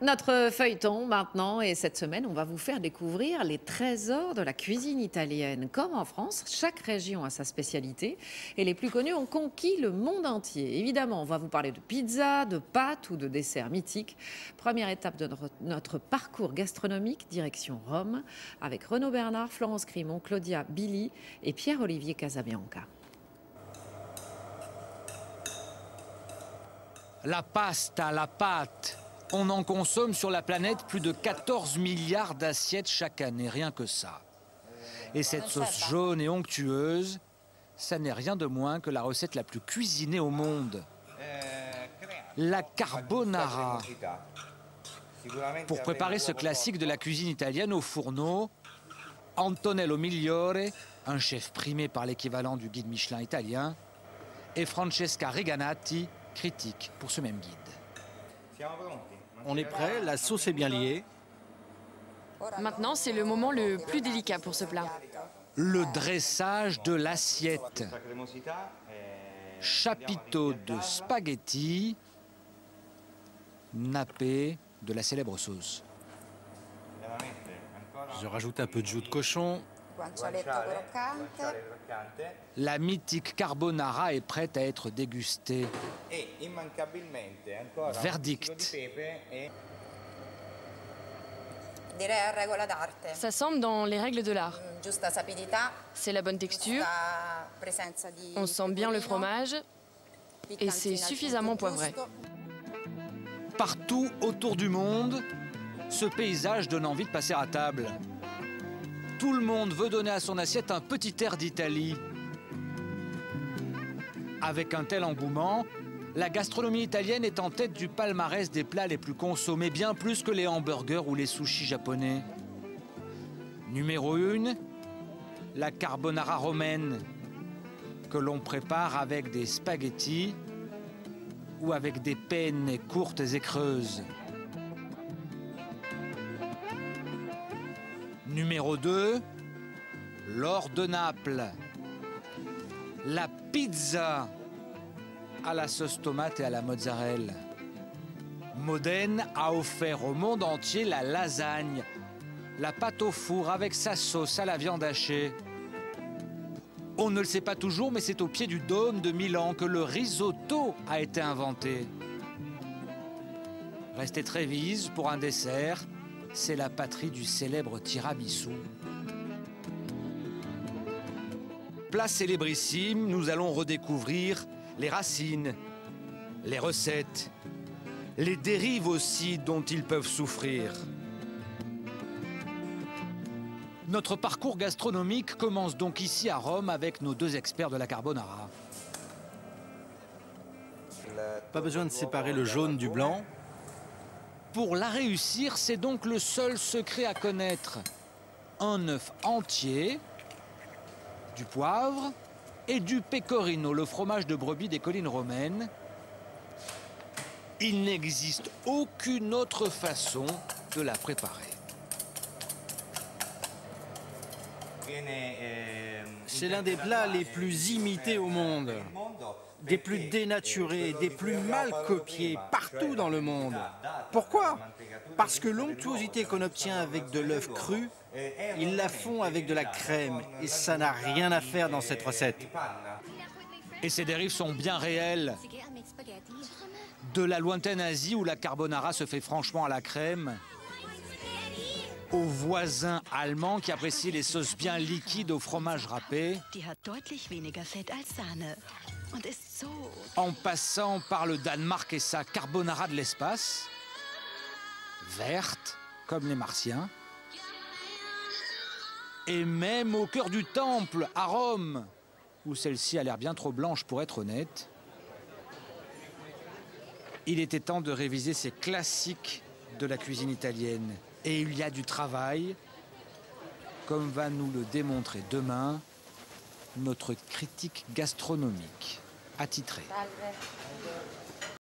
Notre feuilleton maintenant, et cette semaine, on va vous faire découvrir les trésors de la cuisine italienne. Comme en France, chaque région a sa spécialité et les plus connus ont conquis le monde entier. Évidemment, on va vous parler de pizza, de pâtes ou de desserts mythiques. Première étape de notre parcours gastronomique, direction Rome, avec Renaud Bernard, Florence Crimon, Claudia Billy et Pierre-Olivier Casabianca. La pasta, la pâte. On en consomme sur la planète plus de 14 milliards d'assiettes chaque année, rien que ça. Et cette sauce jaune et onctueuse, ça n'est rien de moins que la recette la plus cuisinée au monde. La carbonara. Pour préparer ce classique de la cuisine italienne au fourneau, Antonello Migliore, un chef primé par l'équivalent du guide Michelin italien, et Francesca Reganati, critique pour ce même guide. On est prêt, la sauce est bien liée. Maintenant, c'est le moment le plus délicat pour ce plat. Le dressage de l'assiette. Chapiteau de spaghetti nappé de la célèbre sauce. Je rajoute un peu de jus de cochon. La mythique carbonara est prête à être dégustée. Verdict. Ça semble dans les règles de l'art. C'est la bonne texture, on sent bien le fromage et c'est suffisamment poivré. Partout autour du monde, ce paysage donne envie de passer à table. Tout le monde veut donner à son assiette un petit air d'Italie. Avec un tel engouement, la gastronomie italienne est en tête du palmarès des plats les plus consommés, bien plus que les hamburgers ou les sushis japonais. Numéro 1, la carbonara romaine, que l'on prépare avec des spaghettis ou avec des penne courtes et creuses. Numéro 2, l'or de Naples. La pizza à la sauce tomate et à la mozzarella. Modène a offert au monde entier la lasagne, la pâte au four avec sa sauce à la viande hachée. On ne le sait pas toujours, mais c'est au pied du dôme de Milan que le risotto a été inventé. Restez Trévise pour un dessert. C'est la patrie du célèbre tiramisu. Plat célébrissime, nous allons redécouvrir les racines, les recettes, les dérives aussi dont ils peuvent souffrir. Notre parcours gastronomique commence donc ici à Rome avec nos deux experts de la carbonara. Pas besoin de séparer le jaune du blanc. Pour la réussir, c'est donc le seul secret à connaître. Un œuf entier, du poivre et du pecorino, le fromage de brebis des collines romaines. Il n'existe aucune autre façon de la préparer. C'est l'un des plats les plus imités au monde, des plus dénaturés, des plus mal copiés partout dans le monde. Pourquoi? Parce que l'onctuosité qu'on obtient avec de l'œuf cru, ils la font avec de la crème et ça n'a rien à faire dans cette recette. Et ces dérives sont bien réelles. De la lointaine Asie où la carbonara se fait franchement à la crème, aux voisins allemands qui apprécient les sauces bien liquides au fromage râpé, en passant par le Danemark et sa carbonara de l'espace, verte comme les Martiens, et même au cœur du temple, à Rome, où celle-ci a l'air bien trop blanche pour être honnête. Il était temps de réviser ces classiques de la cuisine italienne. Et il y a du travail, comme va nous le démontrer demain notre critique gastronomique attitrée.